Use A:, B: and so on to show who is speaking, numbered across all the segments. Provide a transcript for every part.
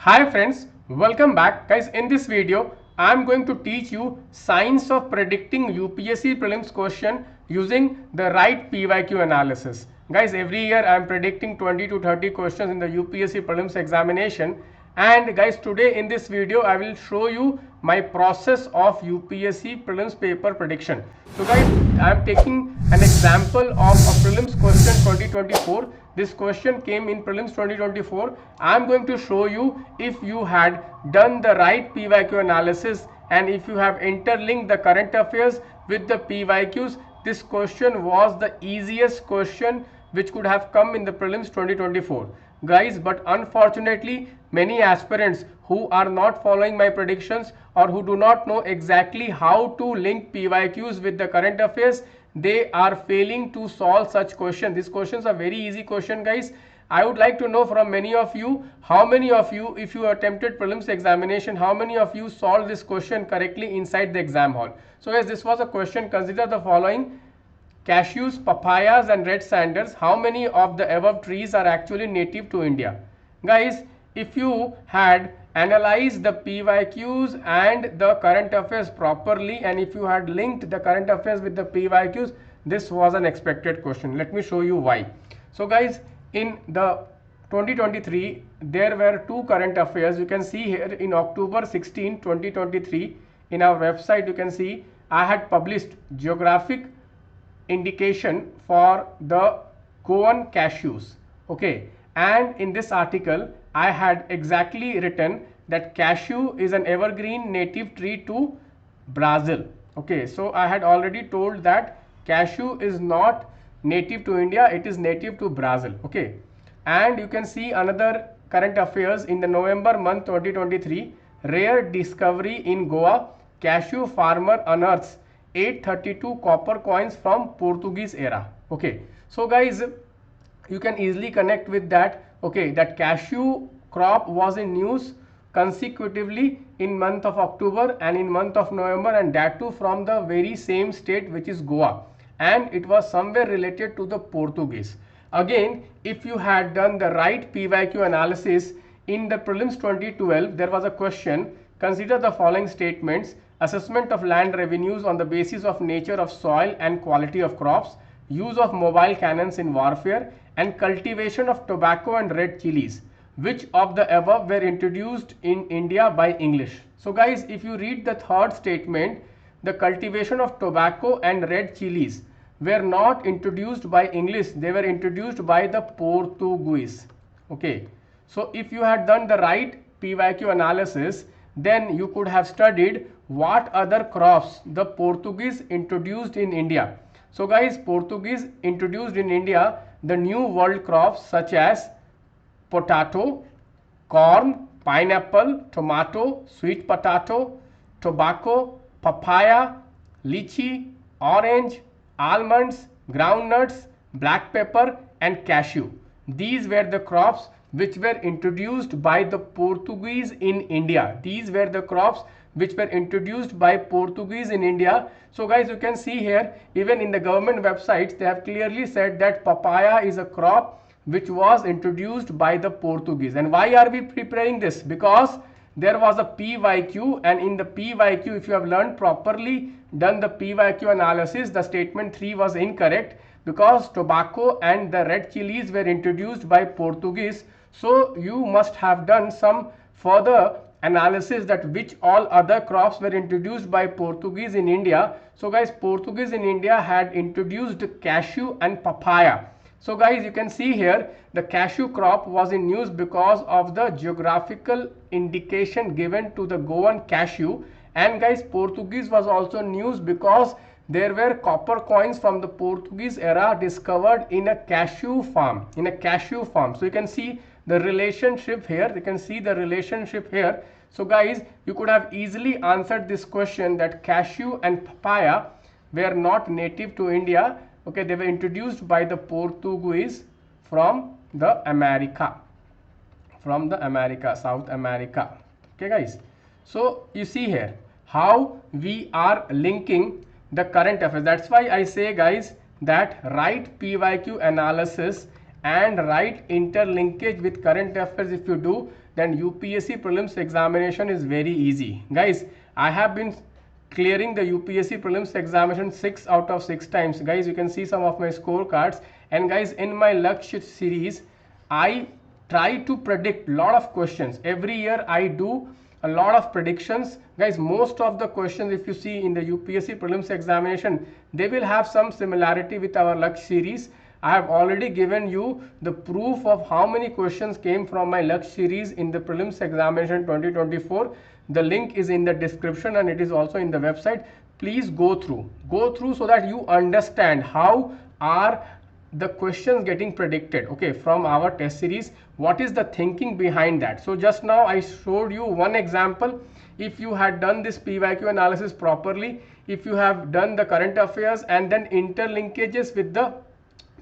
A: Hi friends, welcome back. Guys, in this video, I am going to teach you science of predicting UPSC prelims question using the right PYQ analysis. Guys, every year I am predicting 20 to 30 questions in the UPSC prelims examination. And guys, today in this video, I will show you my process of UPSC prelims paper prediction. So guys, I am taking an example of a prelims question 2024. This question came in prelims 2024. I am going to show you if you had done the right PYQ analysis and if you have interlinked the current affairs with the PYQs. This question was the easiest question which could have come in the prelims 2024. Guys, but unfortunately many aspirants who are not following my predictions or who do not know exactly how to link PYQs with the current affairs, they are failing to solve such questions. These questions are very easy question, guys. I would like to know from many of you, how many of you, if you attempted prelims examination, how many of you solved this question correctly inside the exam hall. So guys, this was a question. Consider the following: cashews, papayas and red sanders, how many of the above trees are actually native to India? Guys, if you had analyzed the PYQs and the current affairs properly, and if you had linked the current affairs with the PYQs, this was an expected question. Let me show you why. So guys, in the 2023 there were two current affairs. You can see here in October 16, 2023 in our website, you can see I had published geographic indication for the Goan cashews. Okay, and in this article I had exactly written that cashew is an evergreen native tree to Brazil. Okay, so I had already told that cashew is not native to India, it is native to Brazil. Okay, and you can see another current affairs in the November month 2023, rare discovery in Goa, cashew farmer unearths 832 copper coins from Portuguese era. Okay, so guys, you can easily connect with that. Okay, that cashew crop was in news consecutively in month of October and in month of November, and that too from the very same state, which is Goa, and it was somewhere related to the Portuguese. Again, if you had done the right PYQ analysis in the prelims 2012, there was a question: consider the following statements: assessment of land revenues on the basis of nature of soil and quality of crops, use of mobile cannons in warfare, and cultivation of tobacco and red chilies. Which of the above were introduced in India by English? So guys, if you read the third statement, the cultivation of tobacco and red chilies were not introduced by English, they were introduced by the Portuguese. Okay, so if you had done the right PYQ analysis, then you could have studied what other crops the Portuguese introduced in India. So guys, Portuguese introduced in India the new world crops such as potato, corn, pineapple, tomato, sweet potato, tobacco, papaya, lychee, orange, almonds, groundnuts, black pepper and cashew. These were the crops which were introduced by the Portuguese in India. These were the crops which were introduced by Portuguese in India. So guys, you can see here, even in the government websites, they have clearly said that papaya is a crop which was introduced by the Portuguese. And why are we preparing this? Because there was a PYQ, and in the PYQ, if you have learned properly, done the PYQ analysis, the statement 3 was incorrect because tobacco and the red chilies were introduced by Portuguese. So you must have done some further analysis that which all other crops were introduced by Portuguese in India. So guys, Portuguese in India had introduced cashew and papaya. So guys, you can see here the cashew crop was in news because of the geographical indication given to the Goan cashew. And guys, Portuguese was also news because there were copper coins from the Portuguese era discovered in a cashew farm. So you can see the relationship here. You can see the relationship here. So guys, you could have easily answered this question that cashew and papaya were not native to India. Okay, they were introduced by the Portuguese from the South America. Okay guys, so you see here how we are linking the current affairs. That's why I say guys that right PYQ analysis and right interlinkage with current affairs if you do, then UPSC prelims examination is very easy. Guys, I have been clearing the UPSC prelims examination 6 out of 6 times. Guys, you can see some of my scorecards. And guys, in my Lakshya series, I try to predict a lot of questions. Every year I do a lot of predictions. Guys, most of the questions, if you see in the UPSC prelims examination, they will have some similarity with our Lakshya series. I have already given you the proof of how many questions came from my Lakshya series in the prelims examination 2024. The link is in the description and it is also in the website. Please go through so that you understand how are the questions getting predicted, okay, from our test series. What is the thinking behind that? So just now I showed you one example. If you had done this PYQ analysis properly, if you have done the current affairs and then interlinkages with the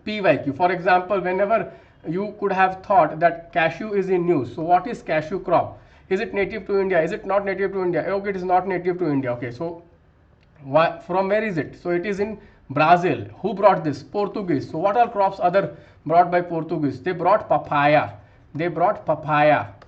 A: PYQ, for example, whenever you could have thought that cashew is in news, so what is cashew crop? Is it native to India? Is it not native to India? Okay, it is not native to India. Okay, so from where is it? So it is in Brazil. Who brought this? Portuguese. So what are crops other brought by Portuguese? They brought papaya.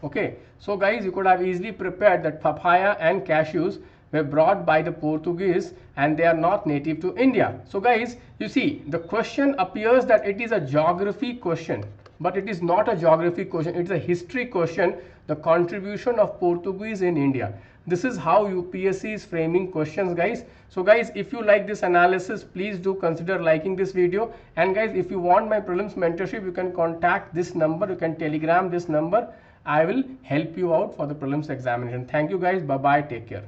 A: Okay, so guys, you could have easily prepared that papaya and cashews were brought by the Portuguese and they are not native to India. So guys, you see the question appears that it is a geography question, but it is not a geography question. It is a history question, the contribution of Portuguese in India. This is how UPSC is framing questions, guys. So guys, if you like this analysis, please do consider liking this video. And guys, if you want my prelims mentorship, you can contact this number, you can telegram this number. I will help you out for the prelims examination. Thank you guys. Bye bye. Take care.